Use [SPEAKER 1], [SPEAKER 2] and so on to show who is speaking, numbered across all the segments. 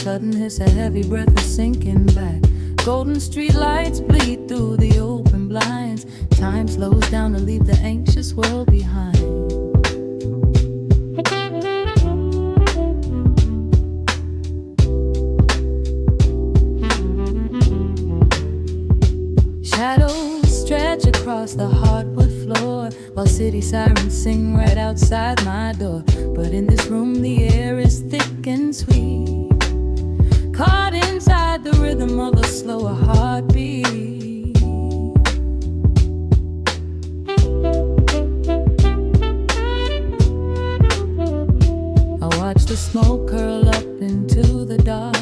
[SPEAKER 1] sudden hiss, a heavy breath is sinking back. Golden street lights bleed through the open blinds. Time slows down to leave the anxious world behind. Shadows stretch across the hardwood floor, while city sirens sing right outside my door. But in this room the air is thick and sweet, caught inside the rhythm of a slower heartbeat. I watch the smoke curl up into the dark,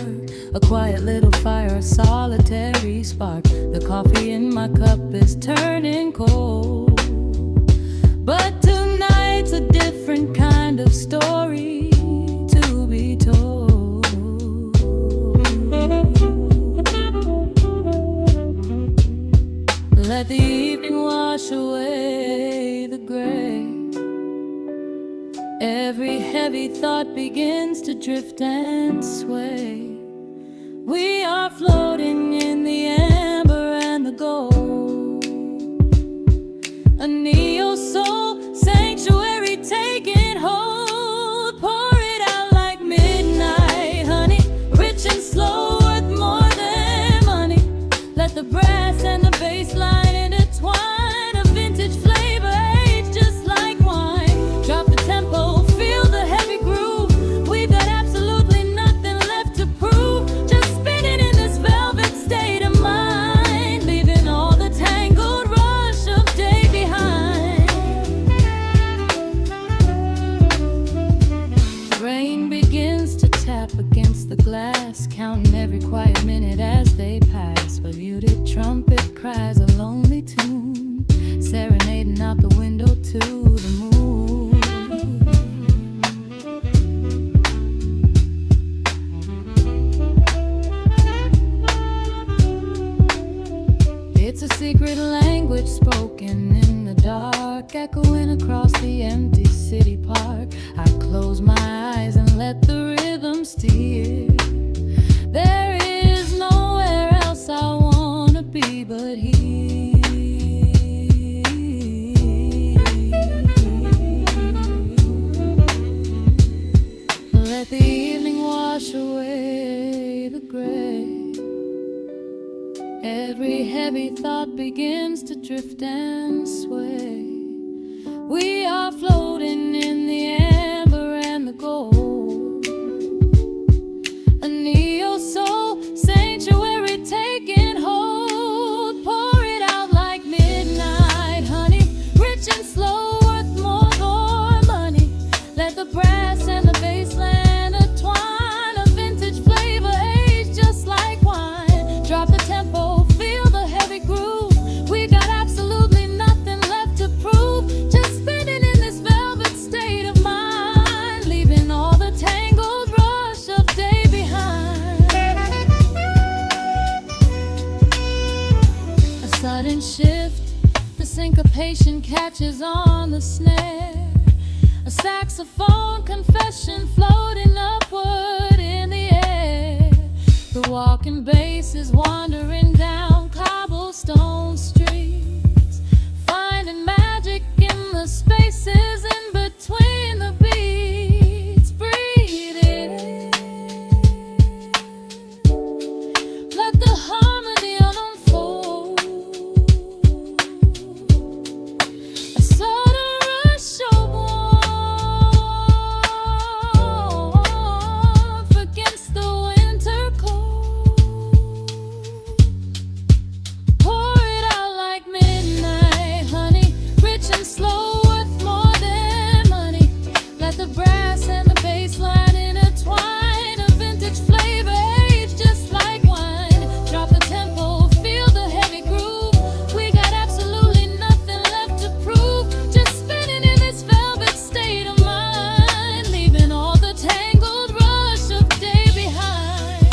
[SPEAKER 1] a quiet little fire, a solitary spark. The coffee in my cup is turning cold, but tonight's a different kind of story to be told. Let the evening wash away the gray. Every heavy thought begins to drift and sway. We are floating in the amber and the gold, a neo-soul sanctuary taking hold. Pour it out like midnight honey, rich and slow, worth more than money. Let the brass and the bass line intertwine, a vintage flavor aged just like wine. Drop the tempo, feel the heavy groove. We've got absolutely nothing left to prove, just spinning in this velvet state of mind, leaving all the tangled rush of day behind. Rain begins to tap against the glass, counting every quiet minute as they pass. A muted trumpet cries a lonely tune, serenading out the window to the moon. It's a secret language spoken in the dark, echoing across the empty city park. I close my eyes and let the rhythm steer. There is nowhere else I wanna be but here. Let the evening wash away the gray. Every heavy thought begins to drift and sway. We are floating in the amber and the gold, a neo-soul sanctuary taking hold. Pour it out like midnight honey, rich and slow, worth more than money. Let the brass and the bass line intertwine, a vintage flavor aged just like wine. Drop the tempo, feel the heavy groove. We got absolutely nothing left to prove, just spinning in this velvet state of mind, leaving all the tangled rush of day behind. A sudden shift, the syncopation catches on the snare. A saxophone confession floating upward in the air. The walking bass is wandering down cobblestone streets, finding magic in the spaces in between the beats. Breathe it in, let the harmony unfold. A sudden rush of warmth against the winter cold. Pour it out like midnight honey, rich and slow, worth more than money. Let the brass and the bass line intertwine, a vintage flavor aged just like wine. Drop the tempo, feel the heavy groove. We got absolutely nothing left to prove, just spinning in this velvet state of mind, leaving all the tangled rush of day behind.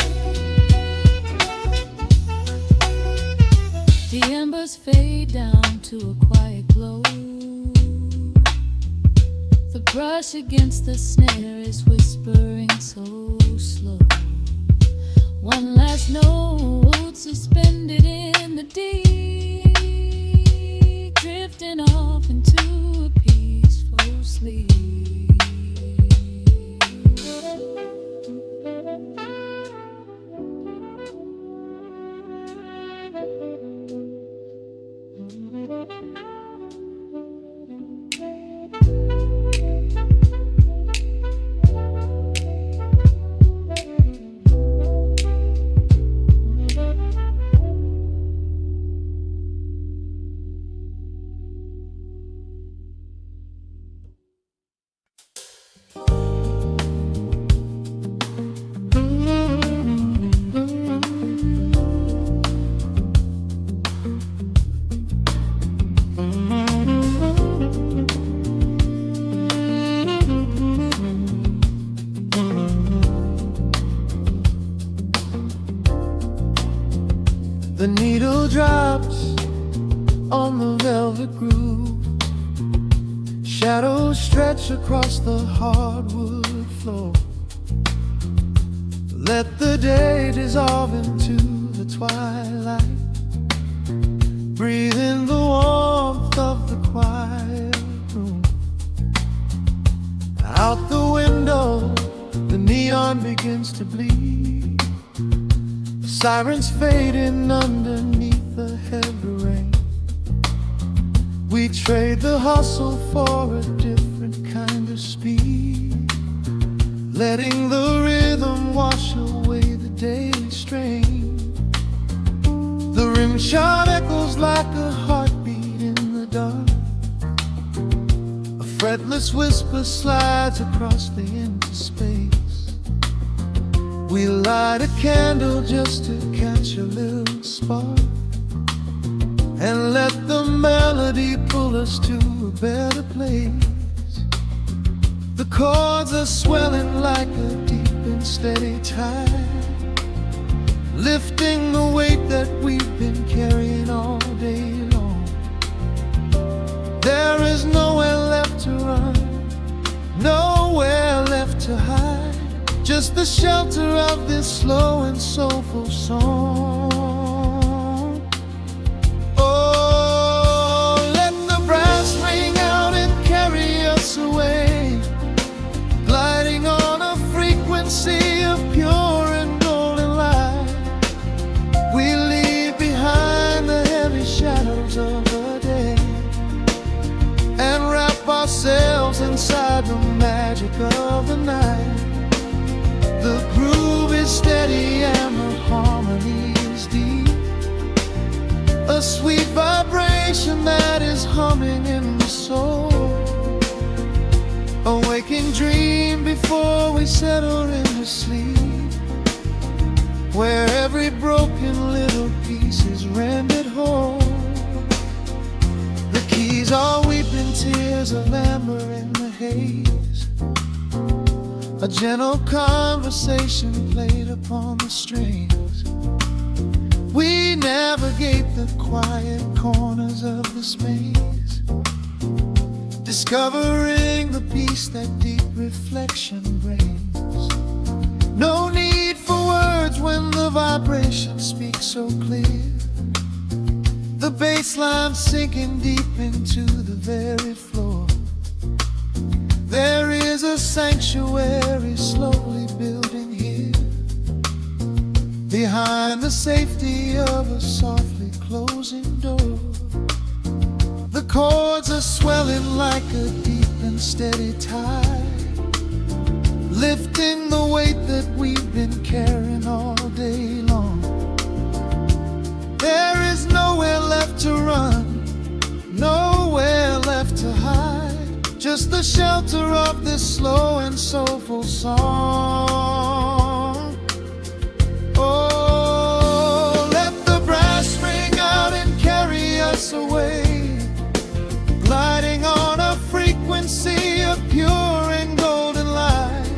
[SPEAKER 1] The embers fade down to a quiet glow. The brush against the snare is whispering so slow. One last note suspended in the deep, drifting off into a peaceful sleep.
[SPEAKER 2] The needle drops on the velvet groove. Shadows stretch across the hardwood floor. Let the day dissolve into the twilight. Breathe in the warmth of the quiet room. Out the window, the neon begins to bleed. Sirens fading underneath the heavy rain. We trade the hustle for a different kind of speed, letting the rhythm wash away the daily strain. The rim shot echoes like a heartbeat in the dark. A fretless whisper slides across the empty space. We light a candle just to catch a little spark, and let the melody pull us to a better place. The chords are swelling like a deep and steady tide, lifting the weight that we've been carrying all day long. There is nowhere left to run, nowhere left to hide. Just the shelter of this slow and soulful song. Oh, let the brass ring out and carry us away, gliding on a frequency of pure and golden light. We leave behind the heavy shadows of the day and wrap ourselves inside the magic of the night. The groove is steady and the harmony is deep, a sweet vibration that is humming in the soul. A waking dream before we settle into sleep, where every broken little piece is rendered whole. The keys are weeping tears of amber in the haze. A gentle conversation played upon the strings. We navigate the quiet corners of this maze, discovering the peace that deep reflection brings. No need for words when the vibration speaks so clear. The bass line sinking deep into the very floor. There is a sanctuary slowly building here, behind the safety of a softly closing door. The chords are swelling like a deep and steady tide, lifting the weight that we've been carrying all day long. There is nowhere left to run, nowhere left to hide. Just the shelter of this slow and soulful song. Oh, let the brass ring out and carry us away, gliding on a frequency of pure and golden light.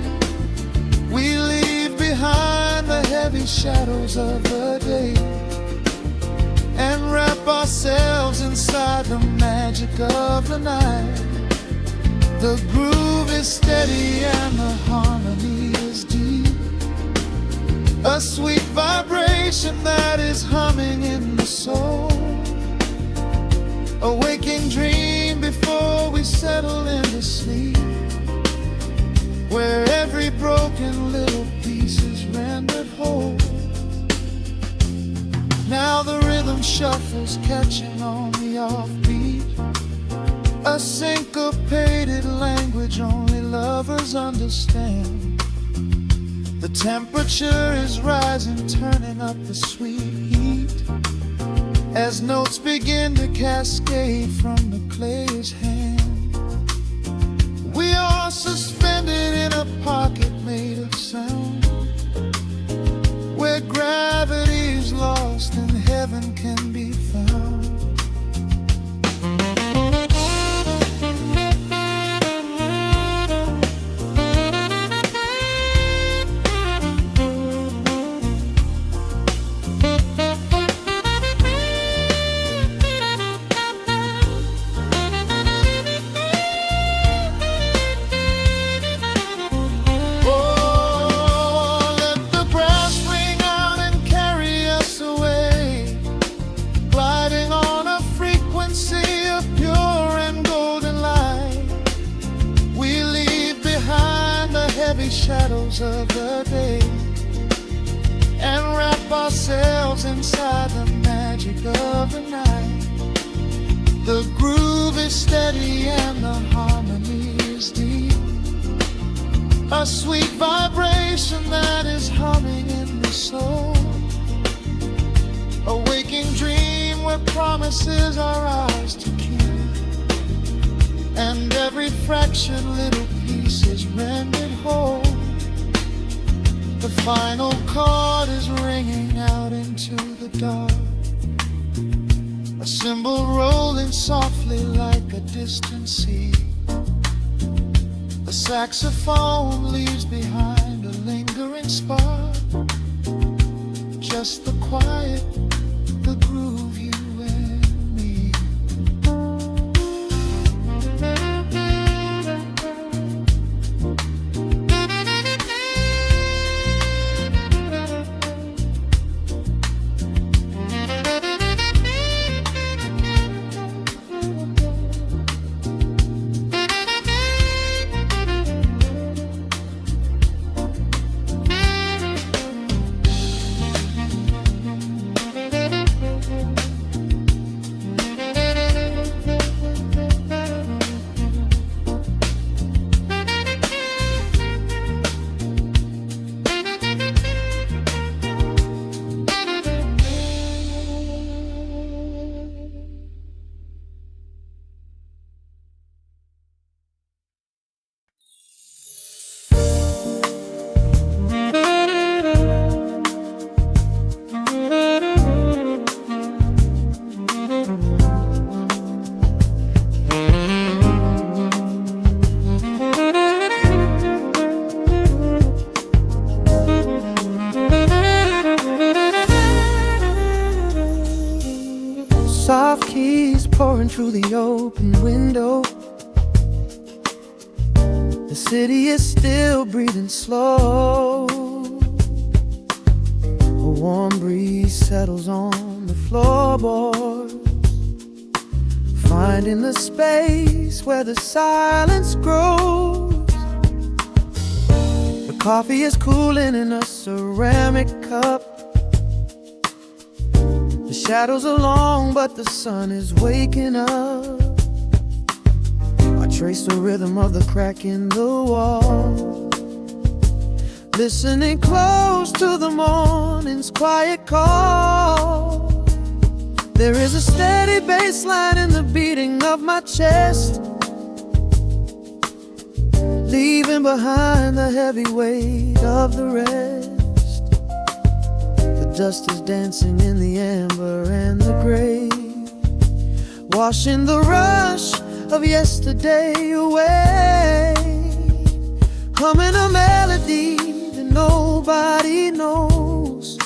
[SPEAKER 2] We leave behind the heavy shadows of the day and wrap ourselves inside the magic of the night. The groove is steady and the harmony is deep, a sweet vibration that is humming in the soul, a waking dream before we settle into sleep, where every broken little piece is rendered whole. Now the rhythm shuffles, catching on the offbeat, a syncopated language only lovers understand. The temperature is rising, turning up the sweet heat, as notes begin to cascade from the clay's hand. We are suspended in a pocket made of sound, where gravity is lost and heaven can be found. Shadows of the day and wrap ourselves inside the magic of the night. The groove is steady and the harmony is deep, a sweet vibration that is humming in the soul, a waking dream where promises are ours to keep, and every fractured little piece is rendered whole. The final chord is ringing out into the dark, a cymbal rolling softly like a distant sea. The saxophone leaves behind a lingering spark, just the quiet, the groove, you and me.
[SPEAKER 3] Soft keys pouring through the open window. The city is still breathing slow. A warm breeze settles on the floorboards, finding the space where the silence grows. The coffee is cooling in a ceramic cup. The shadows are long, but the sun is waking up. I trace the rhythm of the crack in the wall, listening close to the morning's quiet call. There is a steady bassline in the beating of my chest, leaving behind the heavy weight of the rest. The dust is dancing in the amber and the gray, washing the rush of yesterday away. Humming a melody that nobody knows,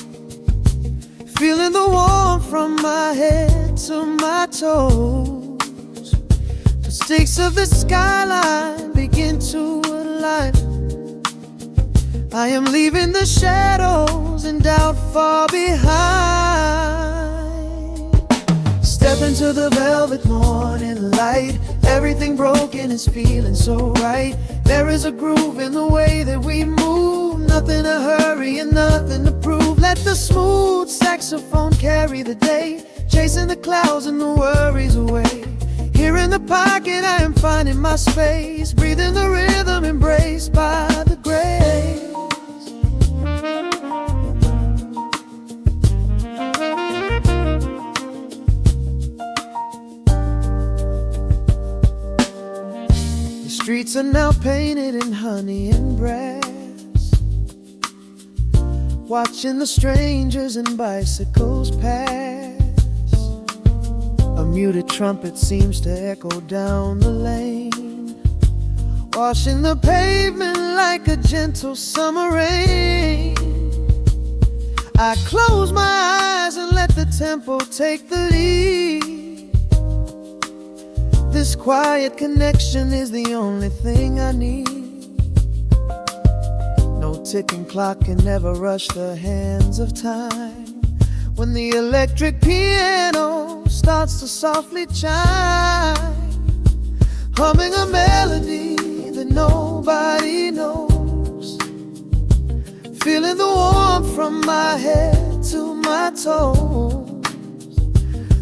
[SPEAKER 3] feeling the warmth from my head to my toes. The stakes of the skyline begin to align. I am leaving the shadows and doubt far behind. Step into the velvet morning light. Everything broken is feeling so right. There is a groove in the way that we move. Nothing to hurry and nothing to prove. Let the smooth saxophone carry the day, chasing the clouds and the worries away. Here in the pocket I am finding my space, breathing the rhythm embraced by the grace. The streets are now painted in honey and brass, watching the strangers and bicycles pass. A muted trumpet seems to echo down the lane, washing the pavement like a gentle summer rain. I close my eyes and let the tempo take the lead. This quiet connection is the only thing I need. No ticking clock can ever rush the hands of time. When the electric piano starts to softly chime, humming a melody that nobody knows, feeling the warmth from my head to my toes.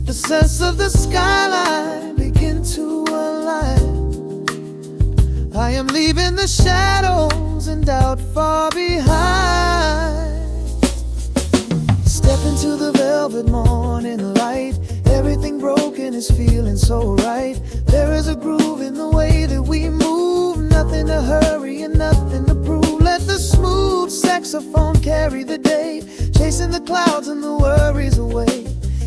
[SPEAKER 3] The sense of the skyline begin to align. I am leaving the shadows and doubt far behind. Step into the velvet morning light. Everything broken is feeling so right. There is a groove in the way that we move. Nothing to hurry and nothing to prove. Let the smooth saxophone carry the day, chasing the clouds and the worries away.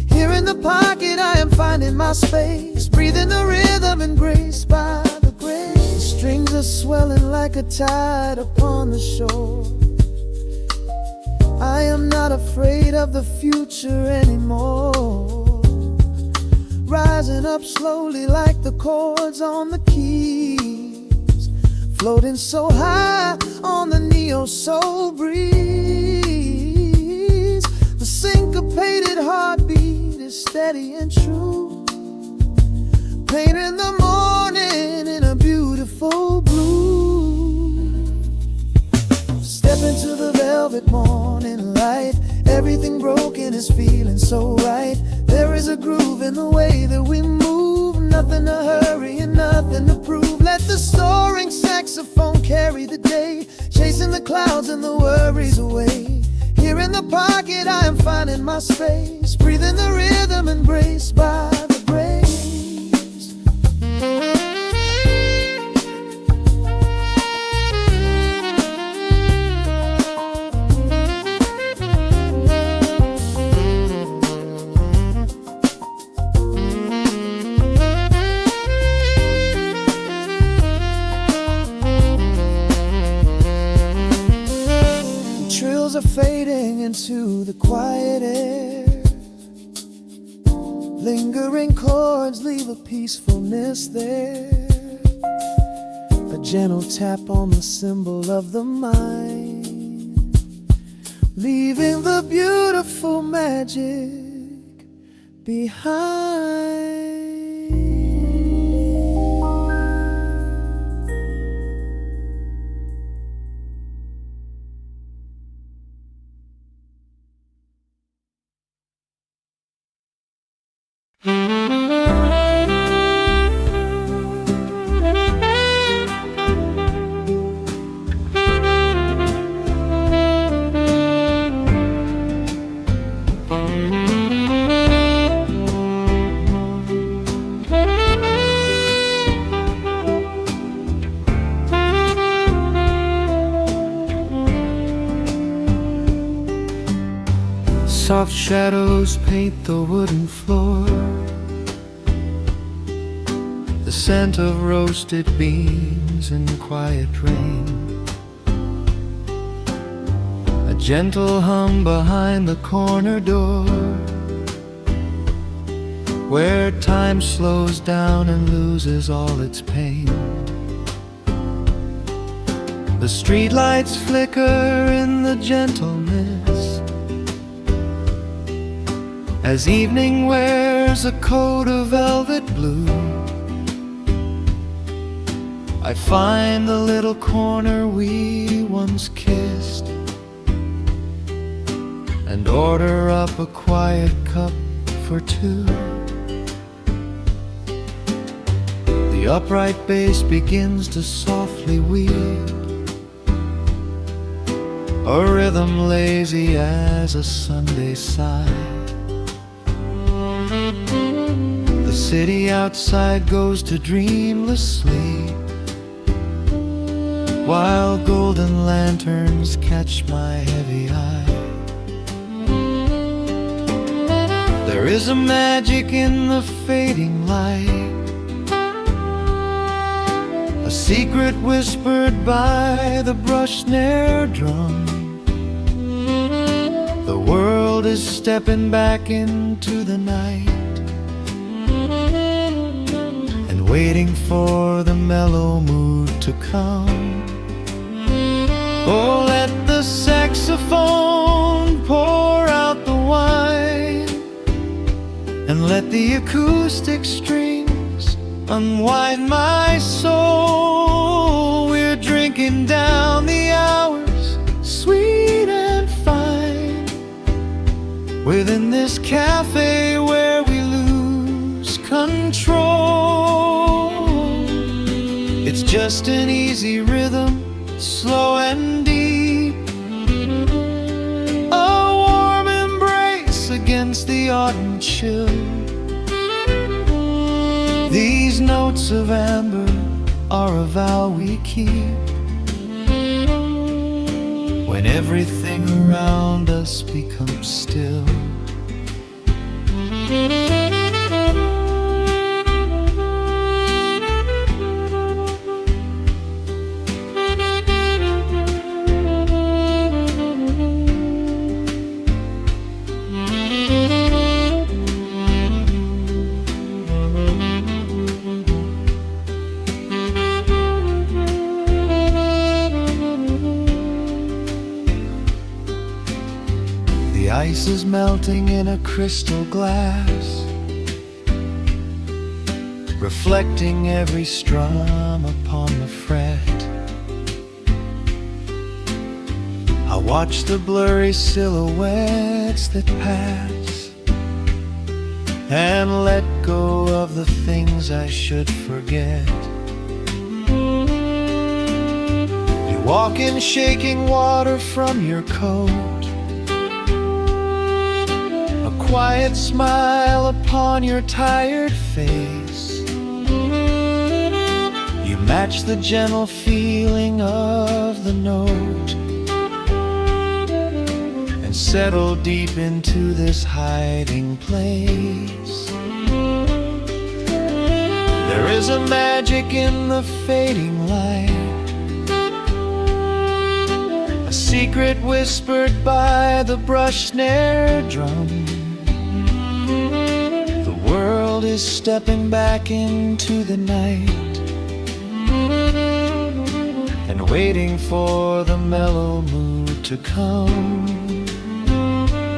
[SPEAKER 3] Here in the pocket I am finding my space, breathing the rhythm and grace by the grace. The strings are swelling like a tide upon the shore. I am not afraid of the future anymore. Rising up slowly like the chords on the keys, floating so high on the neo-soul breeze. The syncopated heartbeat is steady and true, painting the morning in a beautiful blue. Step into the velvet morning light. Everything broken is feeling so right. There is a groove in the way that we move. Nothing to hurry and nothing to prove. Let the soaring saxophone carry the day, chasing the clouds and the worries away. Here in the pocket I am finding my space, breathing the rhythm embraced by the grace. Are fading into the quiet air. Lingering chords leave a peacefulness there, a gentle tap on the symbol of the mind, leaving the beautiful magic behind. Soft shadows paint the wooden floor, the scent of roasted beans and quiet rain, a gentle hum behind the corner door, where time slows down and loses all its pain. The The streetlights flicker in the gentle mist as evening wears a coat of velvet blue. I find the little corner we once kissed and order up a quiet cup for two. The upright bass begins to softly weave, a rhythm lazy as a Sunday sigh. The city outside goes to dreamless sleep, while golden lanterns catch my heavy eye. There is a magic in the fading light, a secret whispered by the brush snare drum. The world is stepping back into the night and waiting for the mellow mood to come. Oh, let the saxophone pour out the wine, and let the acoustic strings unwind my soul. We're drinking down the hours, sweet and fine, within this cafe where we lose control. It's just an easy rhythm, slow and deep, a warm embrace against the autumn chill. These notes of amber are a vow we keep when everything around us becomes still. The ice is melting in a crystal glass, reflecting every strum upon the fret. I watch the blurry silhouettes that pass and let go of the things I should forget. You walk in shaking water from your coat, quiet smile upon your tired face. You match the gentle feeling of the note and settle deep into this hiding place. There is a magic in the fading light, a secret whispered by the brush snare drum. The world is stepping back into the night and waiting for the mellow mood to come.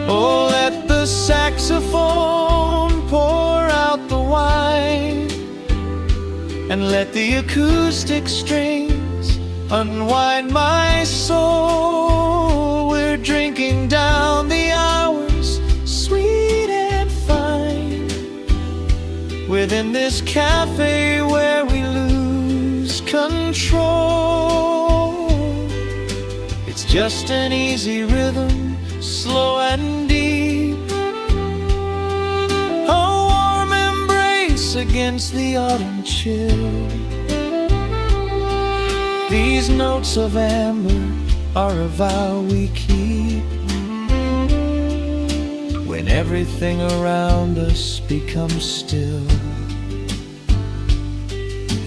[SPEAKER 3] Oh, let the saxophone pour out the wine, and let the acoustic strings unwind my soul. We're drinking down the hours, sweet and fine, within this cafe where we lose control. It's just an easy rhythm, slow and deep, a warm embrace against the autumn chill. These notes of amber are a vow we keep when everything around us becomes still.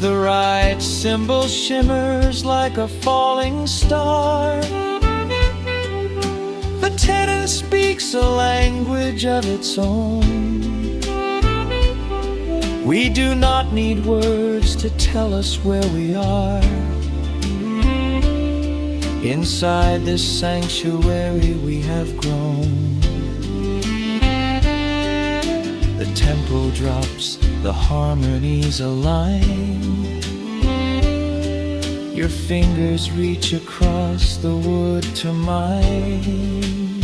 [SPEAKER 3] The right cymbal shimmers like a falling star. The tenor speaks a language of its own. We do not need words to tell us where we are. Inside this sanctuary we have grown. The tempo drops, the harmonies align. Your fingers reach across the wood to mine.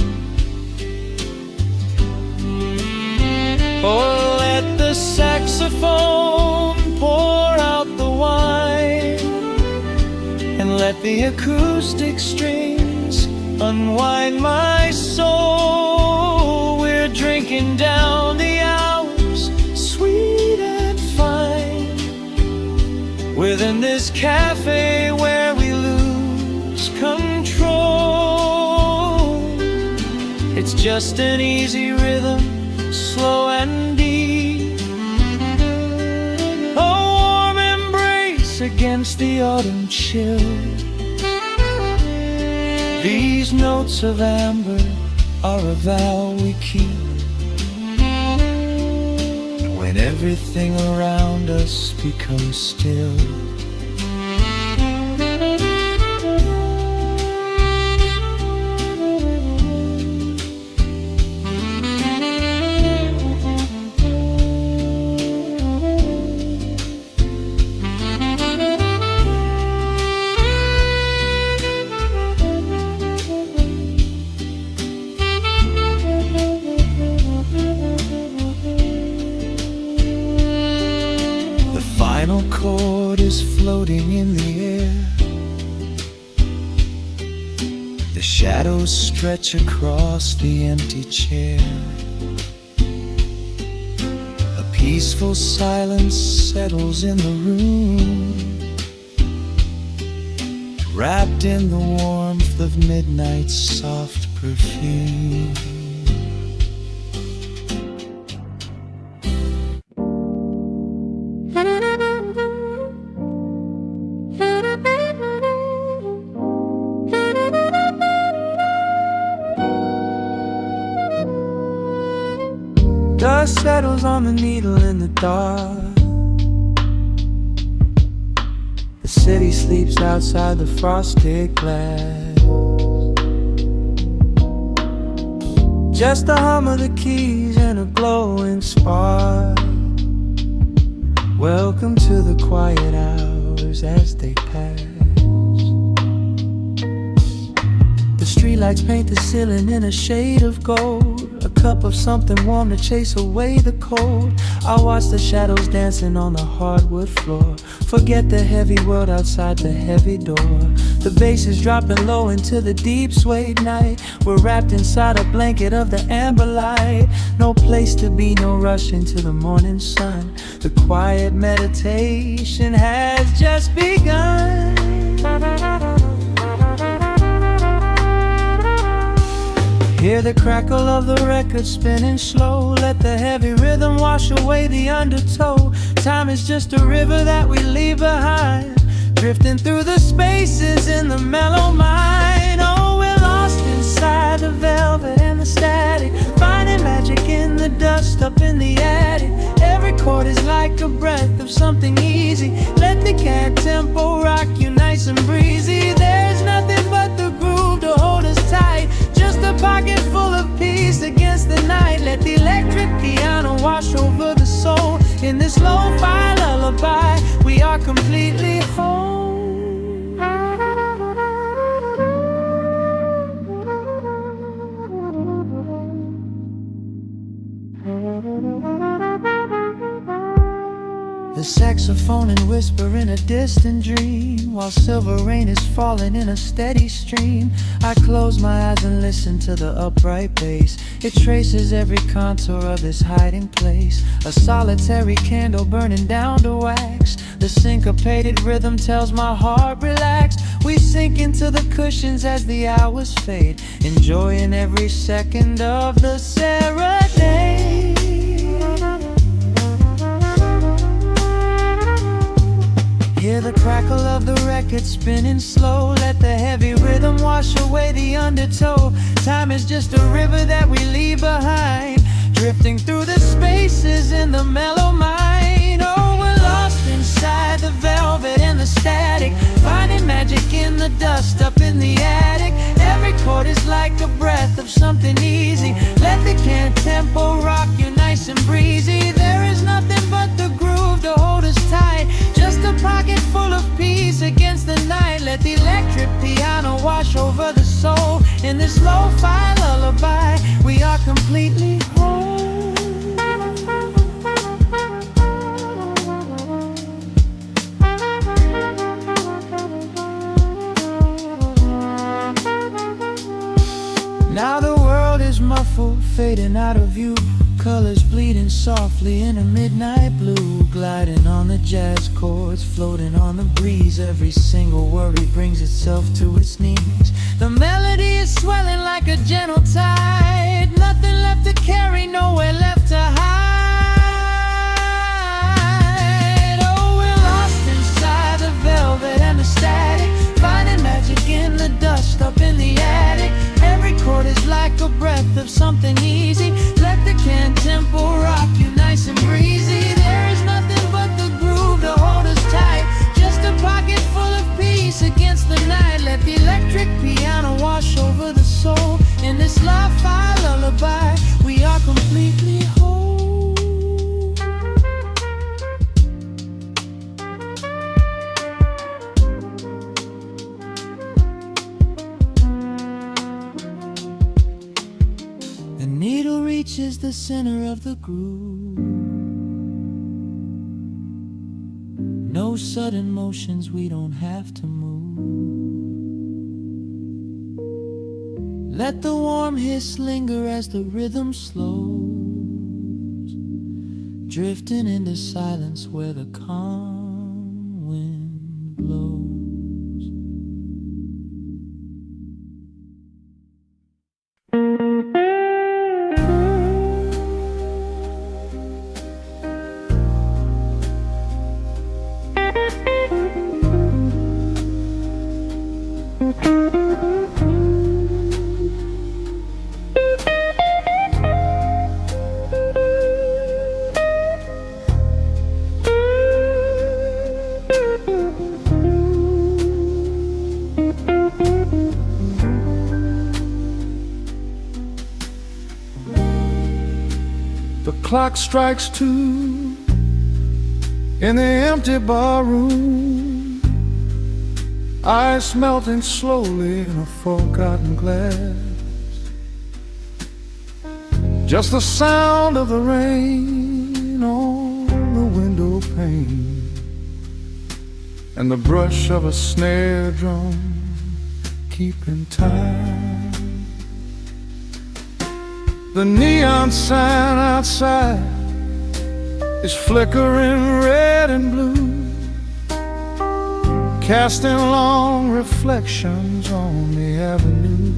[SPEAKER 3] Oh, let the saxophone pour out the wine, and let the acoustic strings unwind my soul. We're drinking down the hours, sweet and fine, within this cafe where we lose control. It's just an easy rhythm, slow and deep, a warm embrace against the autumn chill. These notes of amber are a vow we keep when everything around us becomes still. The final chord is floating in the air. The shadows stretch across the empty chair. A peaceful silence settles in the room, wrapped in the warmth of midnight's soft perfume. Dust settles on the needle in the dark. The city sleeps outside the frosted glass. Just the hum of the keys and a glowing spark. Welcome to the quiet hours as they pass. The streetlights paint the ceiling in a shade of gold. A cup of something warm to chase away the cold. I watch the shadows dancing on the hardwood floor. Forget the heavy world outside the heavy door. The bass is dropping low into the deep suede night. We're wrapped inside a blanket of the amber light. No place to be, no rush into the morning sun. The quiet meditation has just begun. Hear the crackle of the record spinning slow. Let the heavy rhythm wash away the undertow. Time is just a river that we leave behind, drifting through the spaces in the mellow mind. Oh, we're lost inside the velvet and the static, finding magic in the dust up in the attic. Every chord is like a breath of something easy. Let the cat tempo rock you nice and breezy. There's nothing but the groove to hold us tight, just a pocket full of peace against the night. Let the electric piano wash over the soul. In this lo-fi lullaby, we are completely whole. The saxophone and whisper in a distant dream, while silver rain is falling in a steady stream. I close my eyes and listen to the upright bass. It traces every contour of this hiding place. A solitary candle burning down to wax. The syncopated rhythm tells my heart relax. We sink into the cushions as the hours fade, enjoying every second of the serenade. Hear the crackle of the record spinning slow. Let the heavy rhythm wash away the undertow. Time is just a river that we leave behind, drifting through the spaces in the mellow mind. Oh, we're lost inside the velvet and the static, finding magic in the dust up in the attic. something easy. Let the can tempo rock you nice and breezy. There is nothing but the groove to hold us tight. Just a pocket full of peace against the night. Let the electric piano wash over the soul. In this lo-fi lullaby, we are completely whole. Now the world is muffled, fading out of view. Colors bleeding softly in a midnight blue. Gliding on the jazz chords, floating on the breeze. Every single worry brings itself to its knees. The melody is swelling like a gentle tide. Nothing left to carry, nowhere left to hide. Oh, we're lost inside the velvet and the static, finding magic in the dust up in the attic. Every chord is like a breath of something easy. Let the can tempo rock you nice and breezy. There is nothing but the groove to hold us tight. Just a pocket full of peace against the night. Let the electric piano wash over the soul. In this lo-fi lullaby, we are completely whole. The needle reaches the center of the groove. No sudden motions, we don't have to move. Let the warm hiss linger as the rhythm slows, drifting into silence where the calm wind blows.
[SPEAKER 2] The clock strikes 2 in the empty bar room. Ice melting slowly in a forgotten glass. Just the sound of the rain on the window pane, and the brush of a snare drum keeping time. The neon sign outside is flickering red and blue, casting long reflections on the avenue.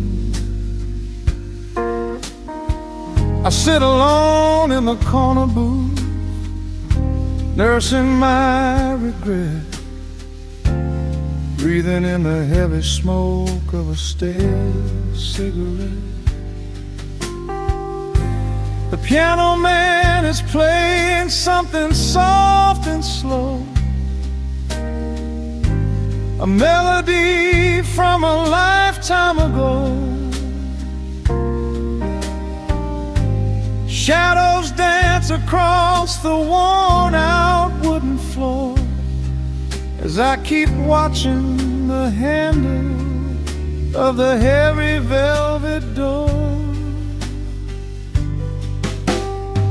[SPEAKER 2] I sit alone in the corner booth, nursing my regret, breathing in the heavy smoke of a stale cigarette. The piano man is playing something soft and slow, a melody from a lifetime ago. Shadows dance across the worn-out wooden floor as I keep watching the handle of the heavy velvet door.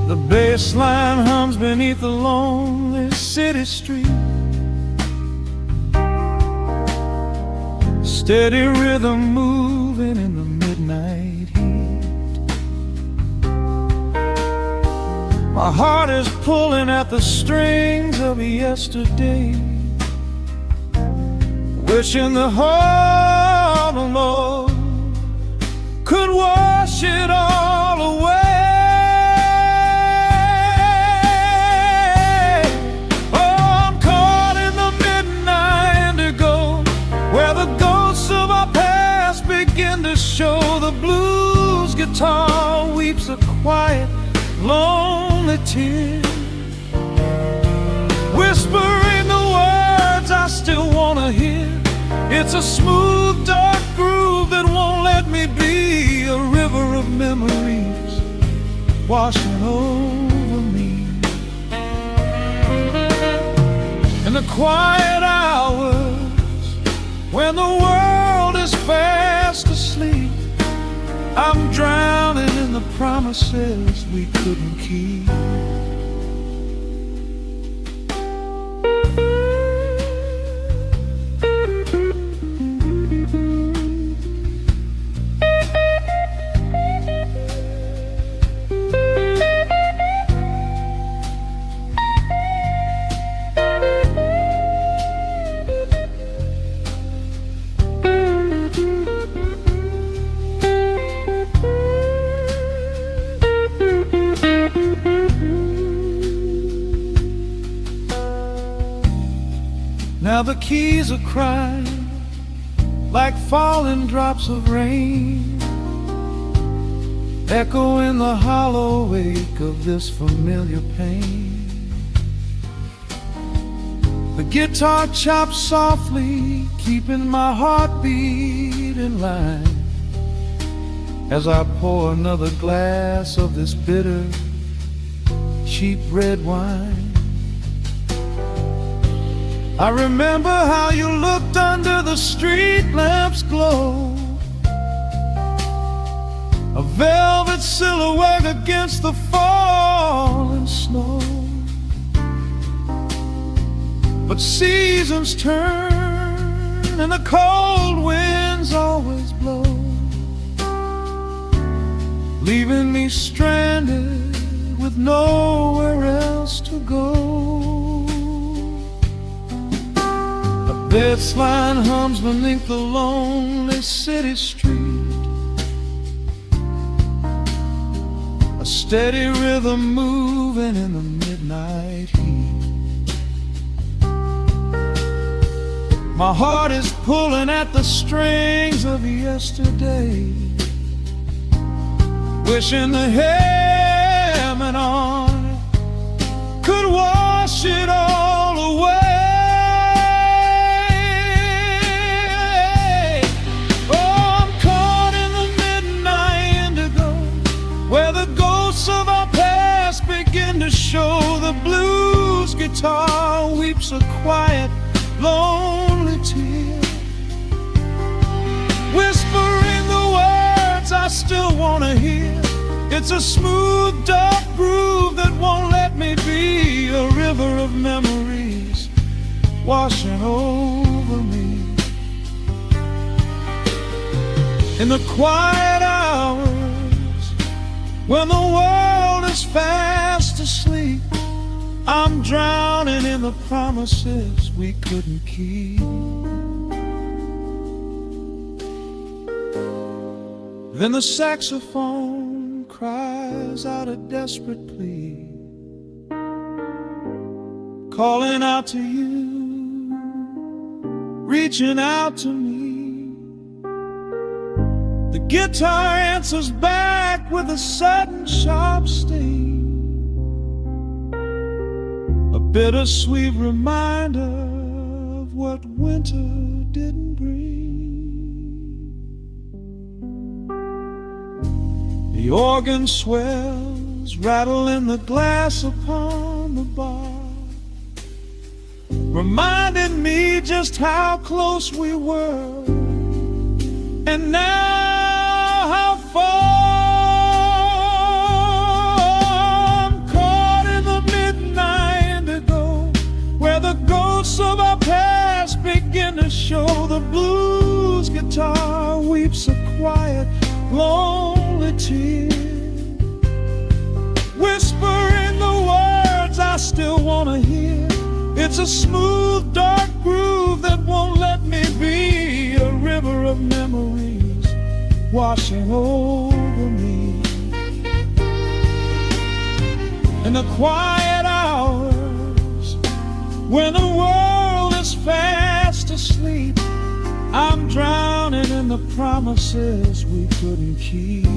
[SPEAKER 2] The bassline hums beneath the lonely city street, steady rhythm moving in the midnight heat. My heart is pulling at the strings of yesterday, wishing the whole Lord could wash it all away. Show the blues guitar weeps a quiet, lonely tear, whispering the words I still wanna hear. It's a smooth, dark groove that won't let me be, a river of memories washing over me. In the quiet hours when the world is fast asleep, I'm drowning in the promises we couldn't keep. Now the keys are crying like falling drops of rain, echo in the hollow wake of this familiar pain. The guitar chops softly, keeping my heartbeat in line, as I pour another glass of this bitter, cheap red wine. I remember how you looked under the street lamp's glow, a velvet silhouette against the falling snow. But seasons turn and the cold winds always blow, leaving me stranded with nowhere else to go. Bassline hums beneath the lonely city street, a steady rhythm moving in the midnight heat. My heart is pulling at the strings of yesterday, wishing the hammer on it could wash it all away. Of our past begin to show, the blues guitar weeps a quiet, lonely tear, whispering the words I still want to hear. It's a smooth, dark groove that won't let me be, a river of memories washing over me. In the quiet hours when the world is fast asleep, I'm drowning in the promises we couldn't keep. Then the saxophone cries out a desperate plea, calling out to you, reaching out to me. The guitar answers back with a sudden sharp sting, a bittersweet reminder of what winter didn't bring. The organ swells, rattling the glass upon the bar, reminding me just how close we were, and now how far. I'm caught in the midnight indigo, where the ghosts of our past begin to show. The blues guitar weeps a quiet, lonely tear, whispering the words I still want to hear. It's a smooth, dark groove that won't let me be, a river of memories washing over me. In the quiet hours when the world is fast asleep, I'm drowning in the promises we couldn't keep.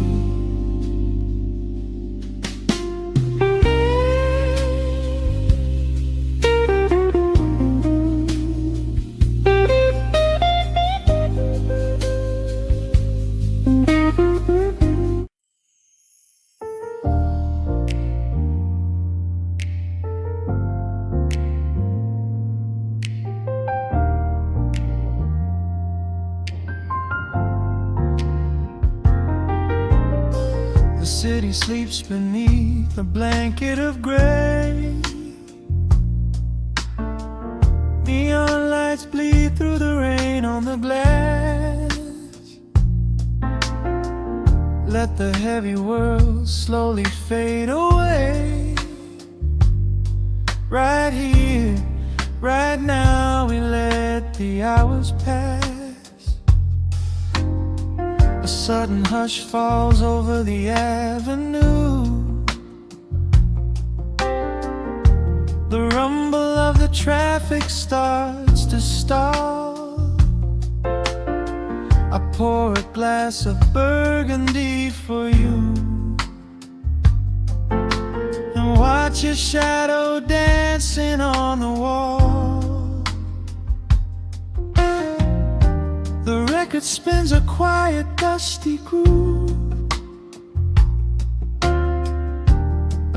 [SPEAKER 2] he sleeps beneath a blanket of gray. Neon lights bleed through the rain on the glass. Let the heavy world slowly fade away. Right here, right now, we let the hours pass. A sudden hush falls over the avenue. The rumble of the traffic starts to stall. I pour a glass of burgundy for you and watch your shadow dancing on the wall. The record spins a quiet, dusty groove.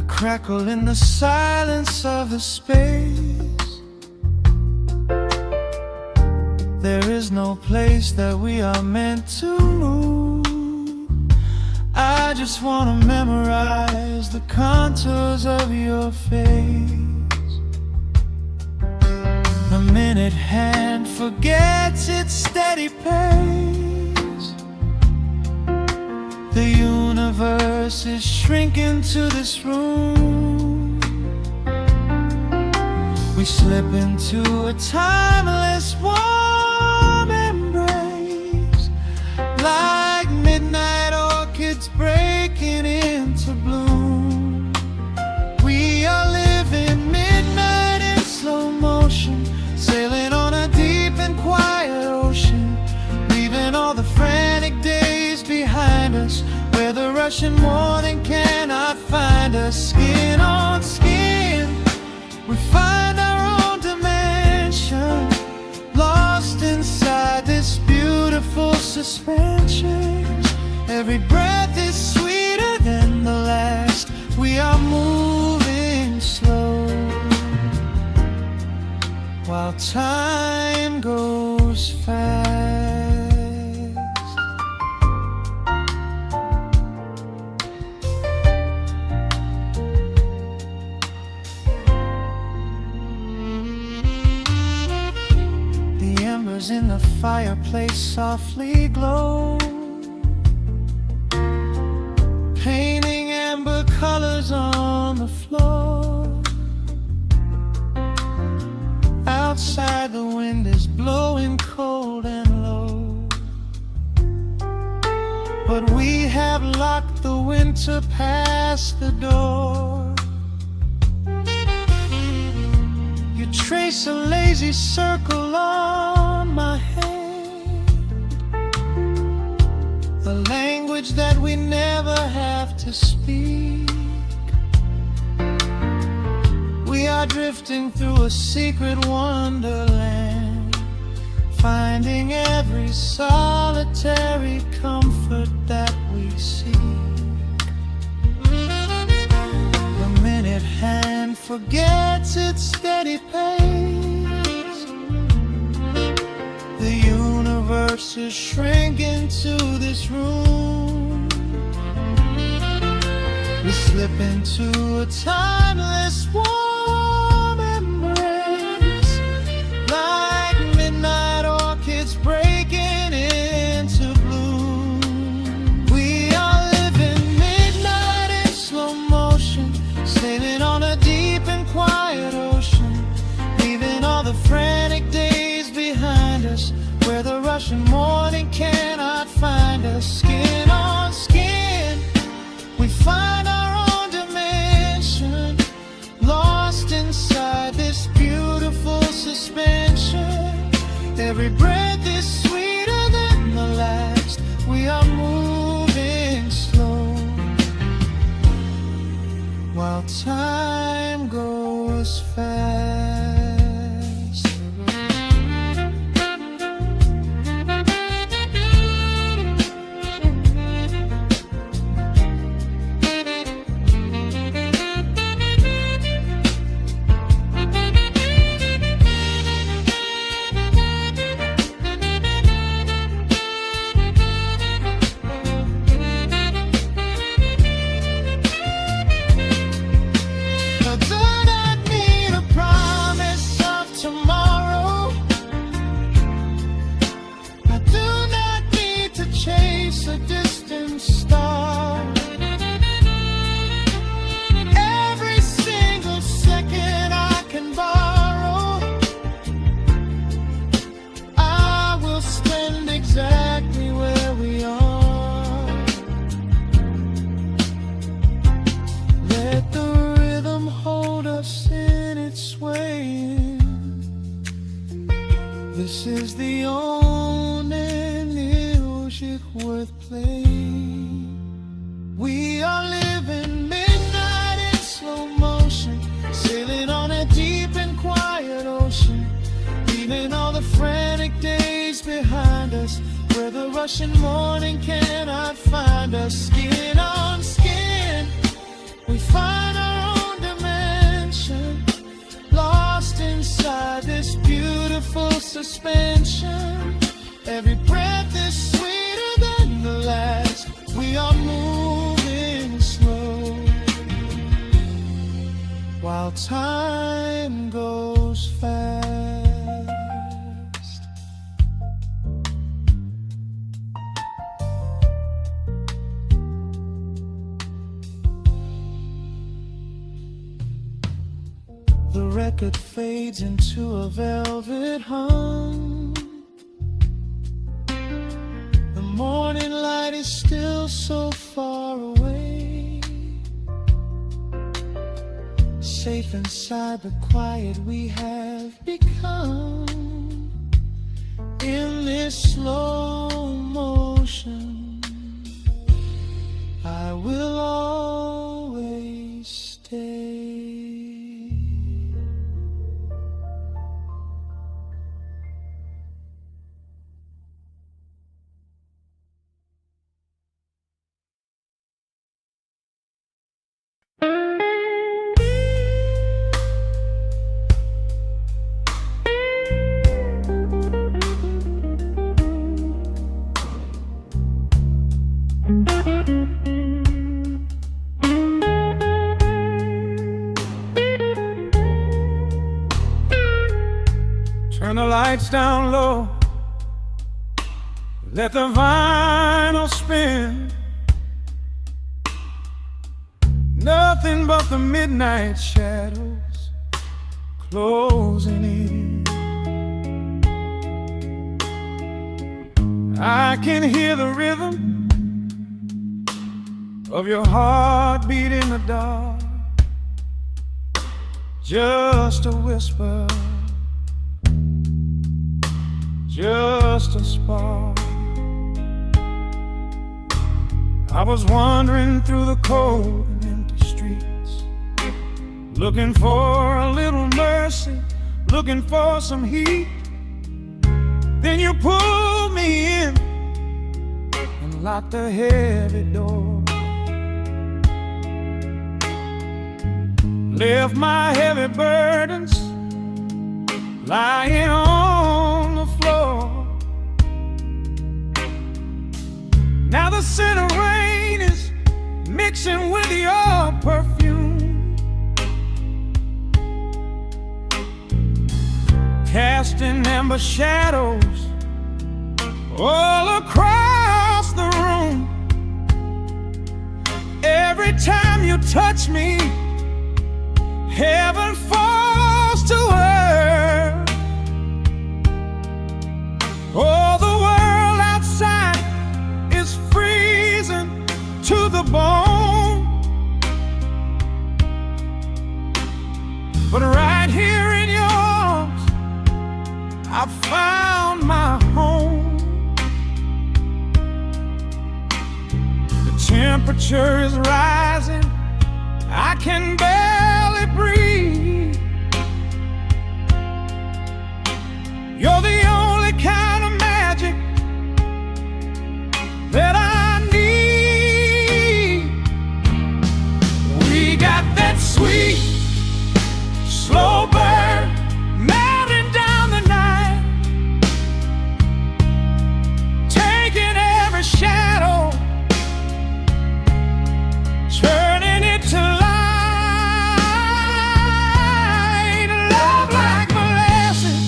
[SPEAKER 2] A crackle in the silence of the space. There is no place that we are meant to move. I just wanna memorize the contours of your face. The minute hand forgets its steady pace. The universe is shrinking to this room. We slip into a timeless warm embrace, like midnight orchids breaking into bloom. We are living midnight in slow motion, sailing on a deep and quiet ocean, leaving all the frantic days behind us, where the rushing morning cannot find us. Skin on skin, we find our own dimension, lost inside this beautiful suspension. Every breath is sweeter than the last. We are moving slow, while time goes fast. The embers in the fireplace softly glow, painting amber colors on the floor. Outside the wind is blowing cold and low, but we have locked the winter past the door. You trace a lazy circle on my hand, the language that we never have to speak. We are drifting through a secret wonderland, finding every solitary comfort that we seek. The minute hand forgets its steady pace. The universe is shrinking to this room. We slip into a timeless warm embrace, like midnight orchids breaking into bloom. We are living midnight in slow motion, sailing on a deep and quiet ocean, leaving all the frantic days behind us, where the rushing morning cannot find us. Skin on skin, we find our own dimension, lost inside this beautiful suspension. Every breath is sweeter than the last. We are moving slow, while time goes fast. This is the only music worth playing. We are living midnight in slow motion, sailing on a deep and quiet ocean, leaving all the frantic days behind us, where the rushing morning cannot find us. Skin on skin, we find our own dimension, lost inside this beautiful suspension. Every breath is sweeter than the last. We are moving slow, while time goes fast. The record fades into a velvet hum. The morning light is still so far away, safe inside the quiet we have become. In this slow motion, I will always stay.
[SPEAKER 4] Turn the lights down low, let the vinyl spin. Nothing but the midnight shadows closing in. I can hear the rhythm of your heartbeat in the dark, just a whisper, just a spark. I was wandering through the cold and empty streets, looking for a little mercy, looking for some heat. Then you pulled me in and locked the heavy door, left my heavy burdens lying on the floor. Now the scent of rain is mixing with your perfume, casting amber shadows all across the room. Every time you touch me, heaven falls to earth. Oh, the world outside is freezing to the bone, but right here in your arms I found my home. The temperature is rising, I can barely breathe. You're the only kind of magic that I need. We got that sweet, slow burn melting down the night, taking every shadow, turning it to light. Love like molasses,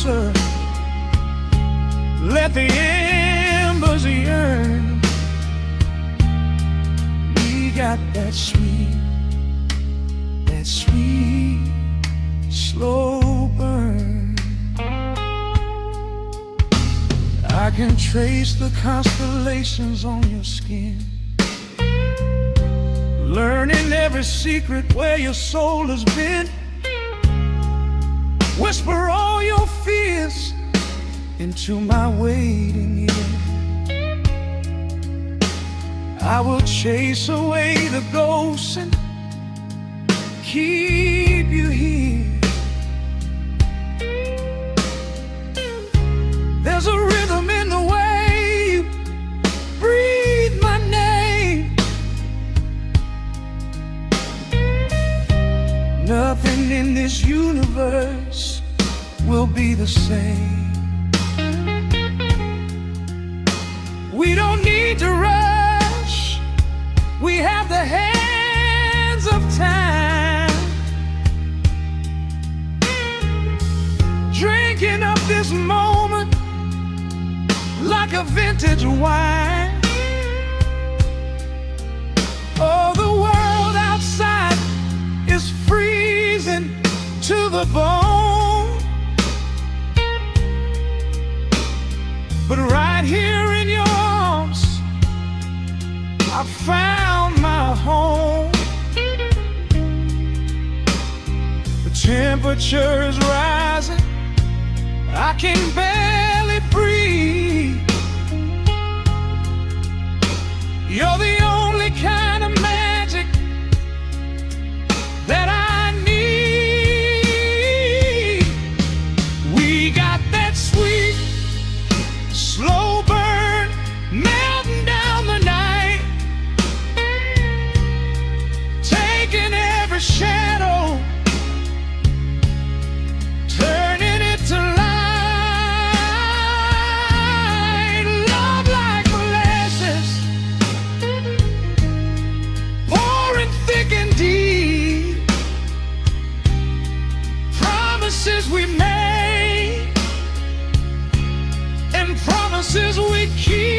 [SPEAKER 4] closer. Let the embers yearn. We got that sweet, slow burn. I can trace the constellations on your skin, learning every secret where your soul has been. Whisper all your fears into my waiting ear. I will chase away the ghosts and keep you here. There's a rhythm in the way you breathe my name. Nothing in this universe will be the same. We don't need to rush. We have the hands of time, drinking up this moment like a vintage wine. Oh, the world outside is freezing to the bone, but right here in your arms I found my home. The temperature is rising, I can barely breathe. You're the only kind of magic that I need. We got that sweet, slow burn melting down the night, taking every shadow, turning it to light. Love like molasses, pouring thick and deep. Promises we made and promises we keep.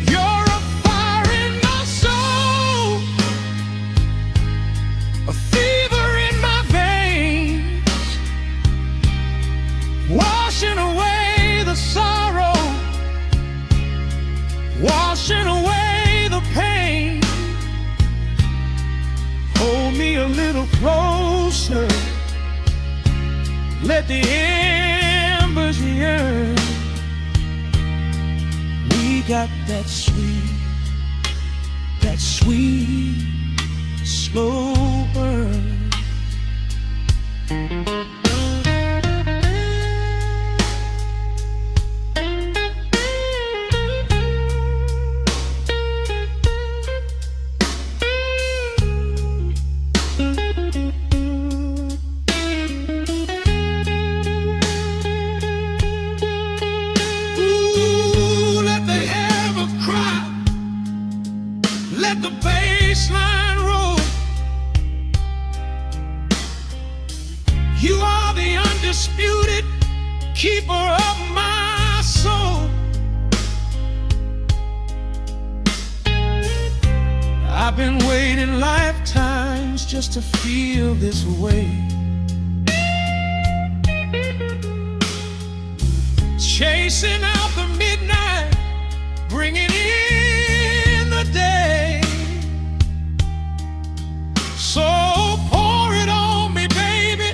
[SPEAKER 4] You're a fire in my soul, a fever in my veins, washing away the sorrow, washing away the pain. Hold me a little closer, let the embers yearn. We got that sweet, slow burn. Let the bassline roll. You are the undisputed keeper of my soul. I've been waiting lifetimes just to feel this way, chasing out the midnight, bringing in the day. So pour it on me, baby,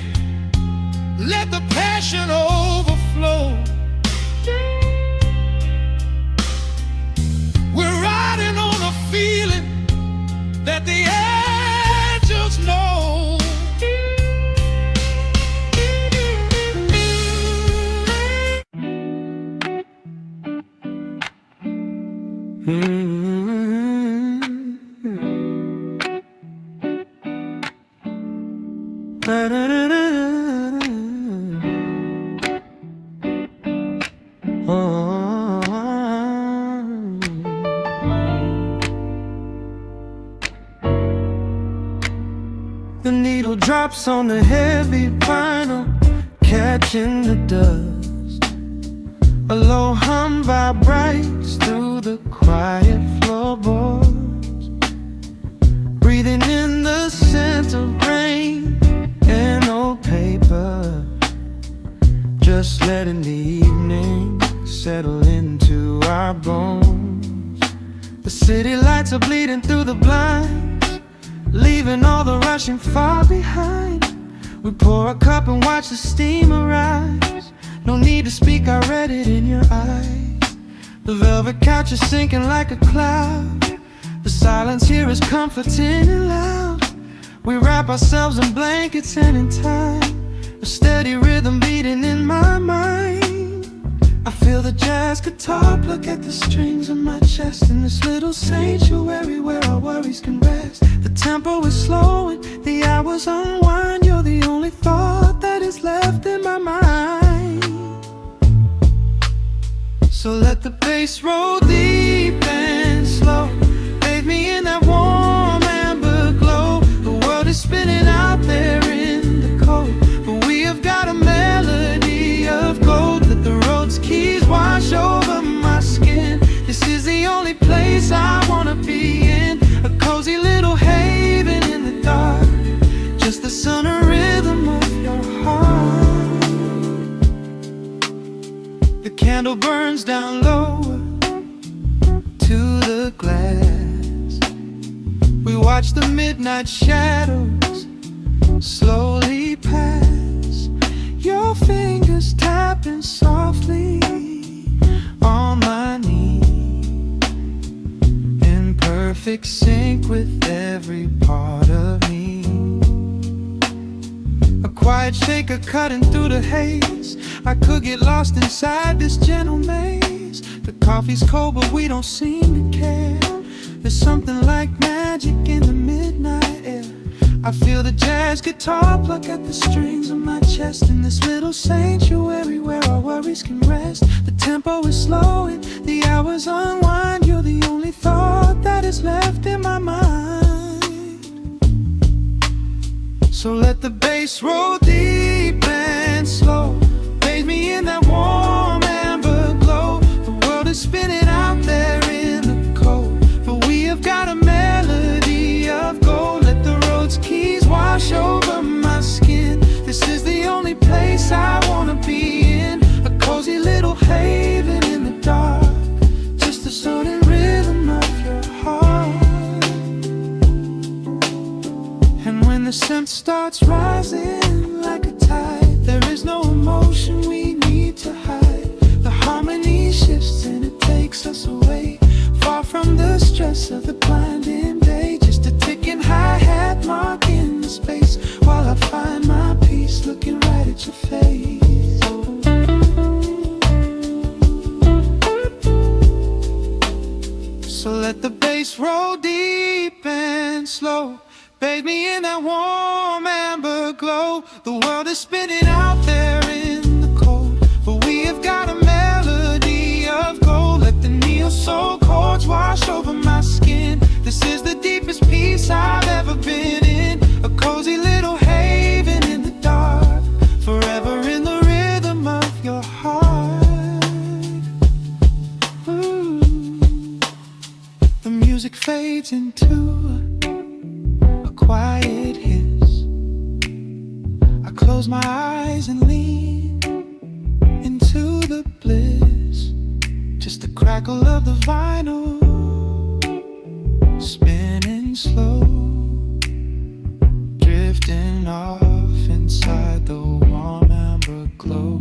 [SPEAKER 4] let the passion overflow. We're riding on a feeling that the angels know.
[SPEAKER 3] The needle drops on the heavy vinyl, catching the dust. A low hum vibrates through the quiet floorboards, breathing in the scent of rain and old paper, just letting the evening settle into our bones. The city lights are bleeding through the blinds, leaving all the rushing far behind. We pour a cup and watch the steam arise. No need to speak, I read it in your eyes. The velvet couch is sinking like a cloud. The silence here is comforting and loud. We wrap ourselves in blankets and in time, a steady rhythm beating in my mind. I feel the jazz guitar pluck at the strings of my chest, in this little sanctuary where our worries can rest. The tempo is slowing, the hours unwind. You're the only thought that is left in my mind. So let the bass roll deep and slow, bathe me in that warm amber glow. The world is spinning out there in the cold, but we have got a melody of gold. Let the road's keys wash over my skin. This is the only place I wanna be in, a cozy little haven in the dark, just the sun and rhythm of your heart. The candle burns down lower to the glass. We watch the midnight shadows slowly pass. Your fingers tapping softly on my knee, in perfect sync with every part of me. A quiet shaker cutting through the haze. I could get lost inside this gentle maze. The coffee's cold but we don't seem to care. There's something like magic in the midnight air. I feel the jazz guitar pluck at the strings of my chest, in this little sanctuary where our worries can rest. The tempo is slowing, the hours unwind. You're the only thought that is left in my mind. So let the bass roll deep and slow, bathe me in that warm amber glow. The world is spinning out there in the cold, but we have got a melody of gold. Let the road's keys wash over my skin. This is the only place I wanna be in, a cozy little haven in the dark, just the sound and rhythm of your heart. And when the scent starts rising like a tide, there is no emotion we need to hide. The harmony shifts and it takes us away, far from the stress of the blinding day. Just a ticking hi-hat marking the space, while I find my peace looking right at your face. So let the bass roll deep and slow, bathe me in that warm amber glow. The world is spinning out there in the cold, but we have got a melody of gold. Let the neo soul chords wash over my skin. This is the deepest peace I've ever been in, a cozy little haven in the dark, forever in the rhythm of your heart. Ooh. The music fades into a quiet hiss. I close my eyes and lean into the bliss, just the crackle of the vinyl spinning slow, drifting off inside the warm amber glow.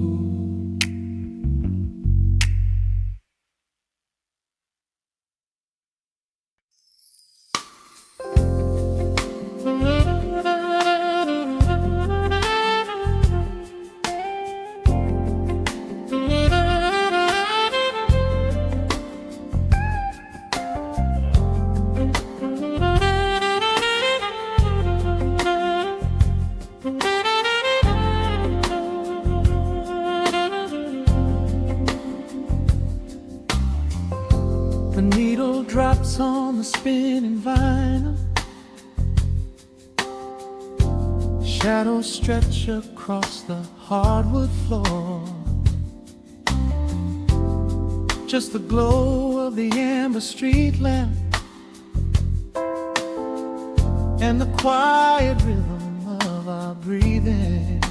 [SPEAKER 3] The needle drops on the spinning vinyl, Shadows stretch across the hardwood floor. Just the glow of the amber street lamp and the quiet rhythm of our breathing.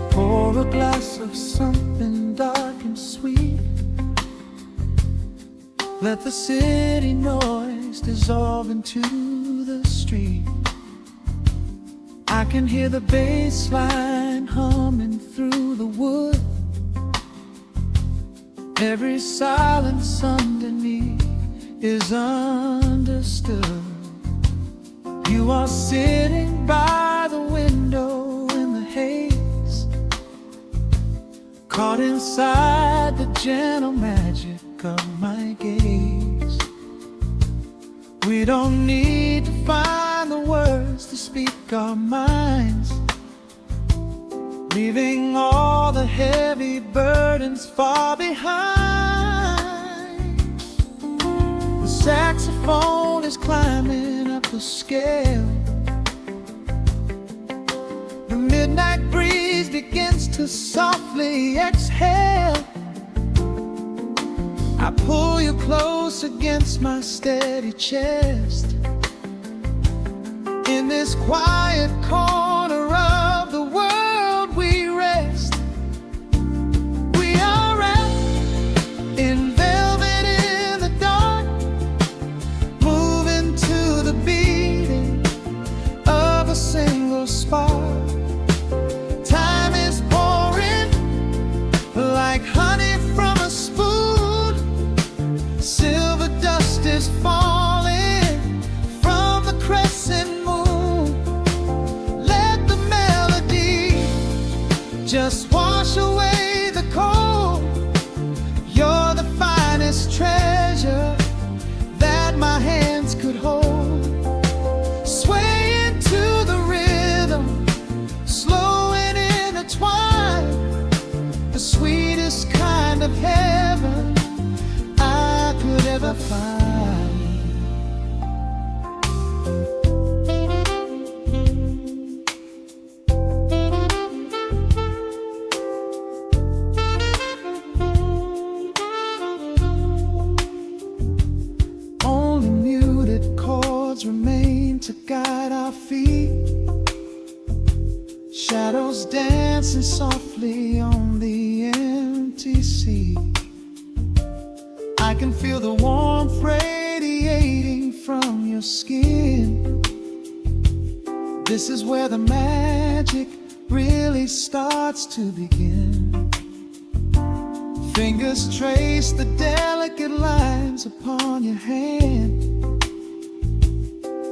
[SPEAKER 3] Pour a glass of something dark and sweet. Let the city noise dissolve into the street. I can hear the bass line humming through the wood. Every silence underneath is understood. You are sitting by the window in the haze, caught inside the gentle magic of my gaze. We don't need to find the words to speak our minds, leaving all the heavy burdens far behind. The saxophone is climbing up the scale. The midnight breeze begins to softly exhale. I pull you close against my steady chest. In this quiet corner of the world we rest. We are wrapped in velvet in the dark, moving to the beating of a single spark. Time is pouring like honey from a spoon. Silver dust is falling from the crescent moon. Let the melody just wash away the cold. You're the finest treasure that my hands could hold. Swaying to the rhythm, slow and intertwined. The sweetest kind of heaven I could ever find. Only muted chords remain to guide our feet. Shadows dancing softly on the empty sea. I can feel the warmth radiating from your skin. This is where the magic really starts to begin. Fingers trace the delicate lines upon your hand,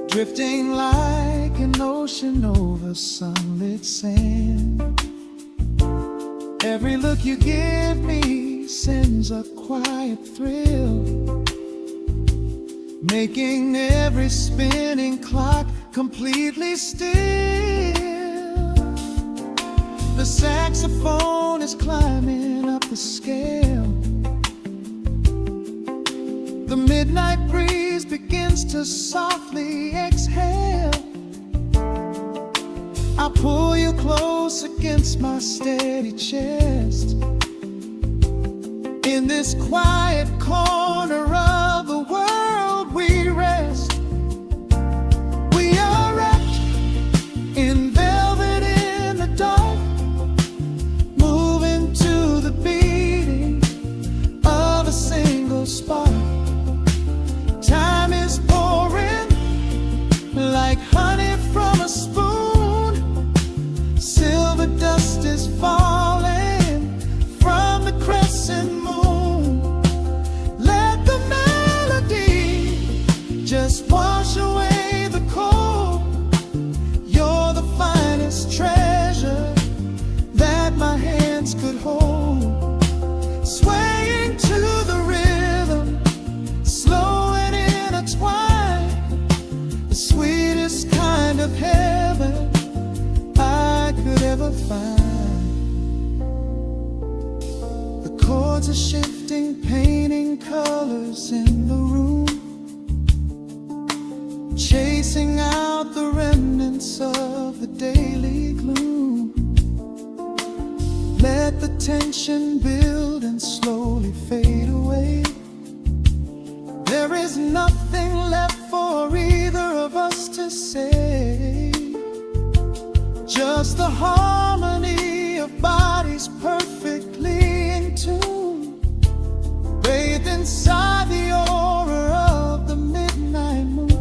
[SPEAKER 3] drifting like an ocean over sunlit sand. Every look you give me sends a quiet thrill, making every spinning clock completely still. The saxophone is climbing up the scale. The midnight breeze begins to softly exhale. I pull you close against my steady chest. In this quiet corner of the world we rest. We are wrapped in velvet in the dark, moving to the beating of a single spark. Time is pouring like honey from a spoon. Silver dust is falling from the crescent moon. Let the melody just wash away the cold. You're the finest treasure that my hands could hold. Swaying to the rhythm, slow and intertwined. The sweetest kind of heaven I could ever find. The chords are shifting, painting colors in the room, chasing out the remnants midst of the daily gloom. Let the tension build and slowly fade away. There is nothing left for either of us to say. Just the harmony of bodies perfectly in tune, bathed inside the aura of the midnight moon.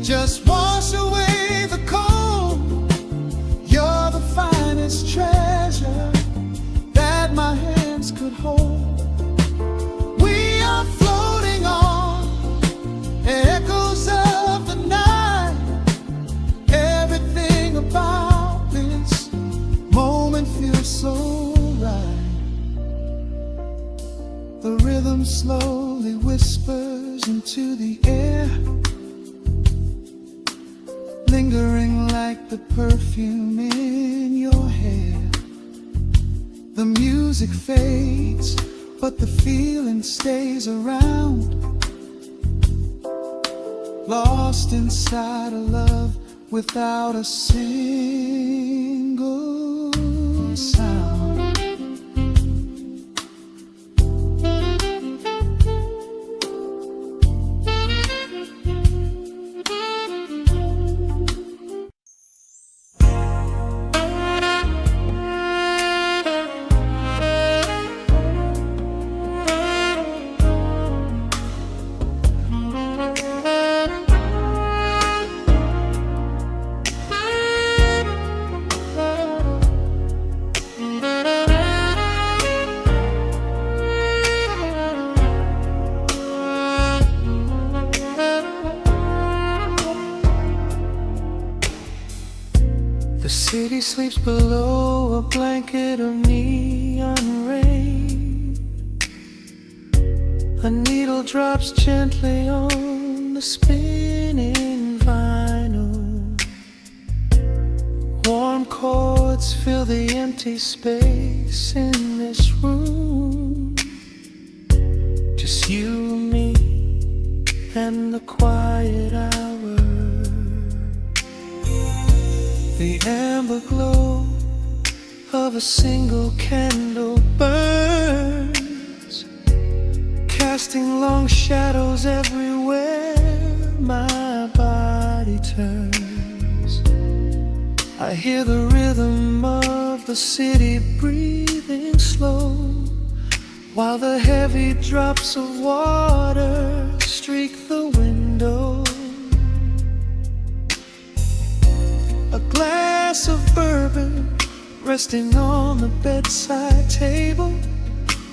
[SPEAKER 3] Just wash away the cold. You're the finest treasure that my hands could hold. We are floating on echoes of the night. Everything about this moment feels so right. The rhythm slowly whispers into the air, lingering like the perfume in your hair. The music fades, but the feeling stays around, lost inside a love without a single sound. The city sleeps below a blanket of neon rain. A needle drops gently on the spinning vinyl. Warm chords fill the empty space in this room. Just you and me and the quiet hour. The amber glow of a single candle burns, casting long shadows everywhere my body turns. I hear the rhythm of the city breathing slow, while the heavy drops of water streak the window. A glass of bourbon resting on the bedside table.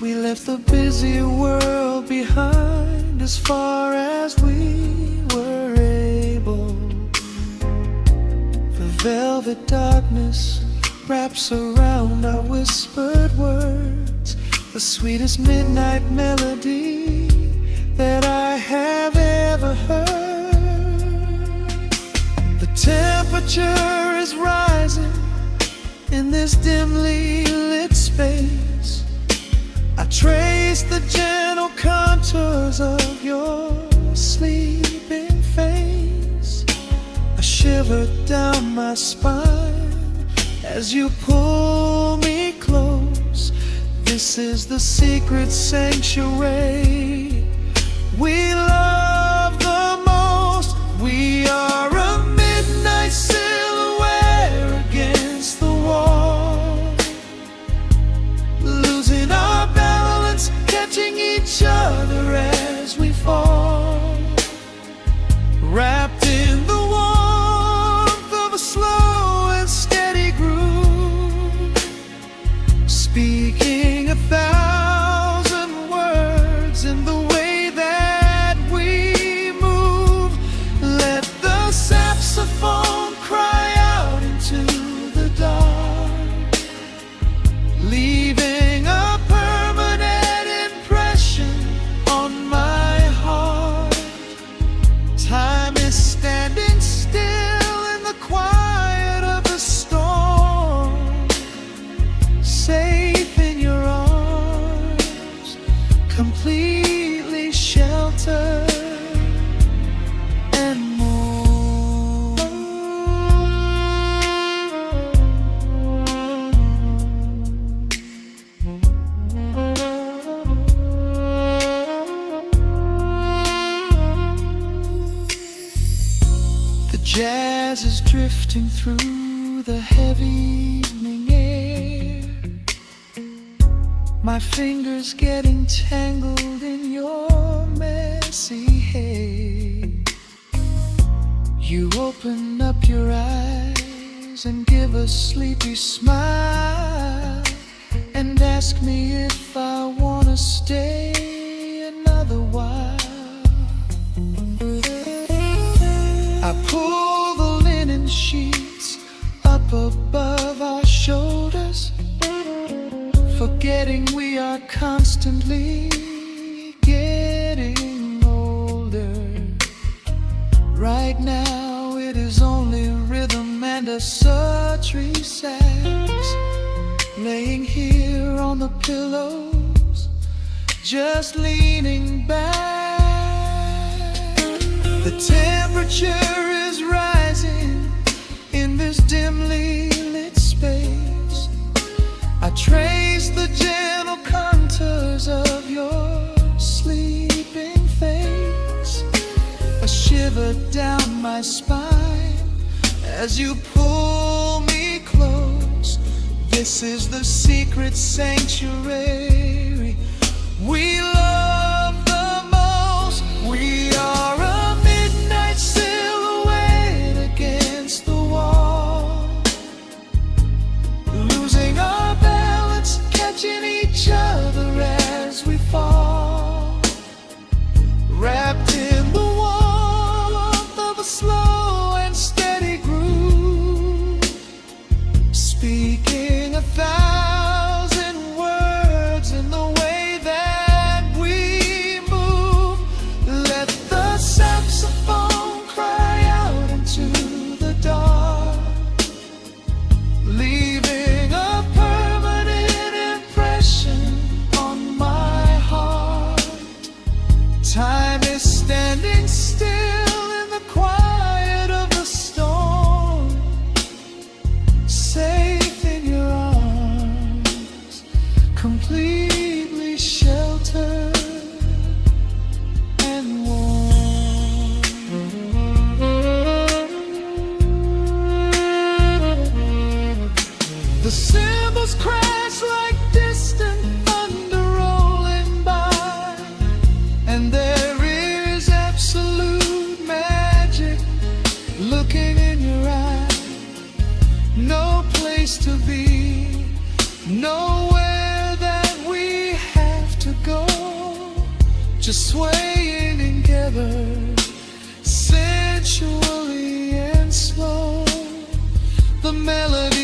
[SPEAKER 3] We left the busy world behind as far as we were able. The velvet darkness wraps around our whispered words, the sweetest midnight melody that I have ever heard. The temperature is rising in this dimly lit space. I trace the gentle contours of your sleeping face. A shiver down my spine as you pull me close. This is the secret sanctuary we love the most. We are a midnight silhouette against the wall, drifting through the heavy evening air, my fingers getting tangled in your messy hair. You open up your eyes and give a sleepy smile and ask me if I wanna stay another while. I pull the linen sheets up above our shoulders, forgetting we are constantly getting older. Right now it is only rhythm and a sultry sax, laying here on the pillows, just leaning back. The temperature is rising in this dimly lit space. I trace the gentle contours of your sleeping face, a shiver down my spine as you pull me close. This is the secret sanctuary we love the most. We are a midnight silhouette against the wall, losing our balance, catching each other as we fall, wrapped in the warmth of a slow and steady groove, speaking 1,000 words in the way that we move. Let the saxophone cry out into the dark, leaving a permanent impression on my heart. Time is standing still in the quiet of the storm, safe in your arms, completely sheltered and warm. The cymbals crash like distant thunder rolling by, and there is absolute magic looking in your eye. No place to be, nowhere that we have to go, just swaying together, sensually and slow. The melody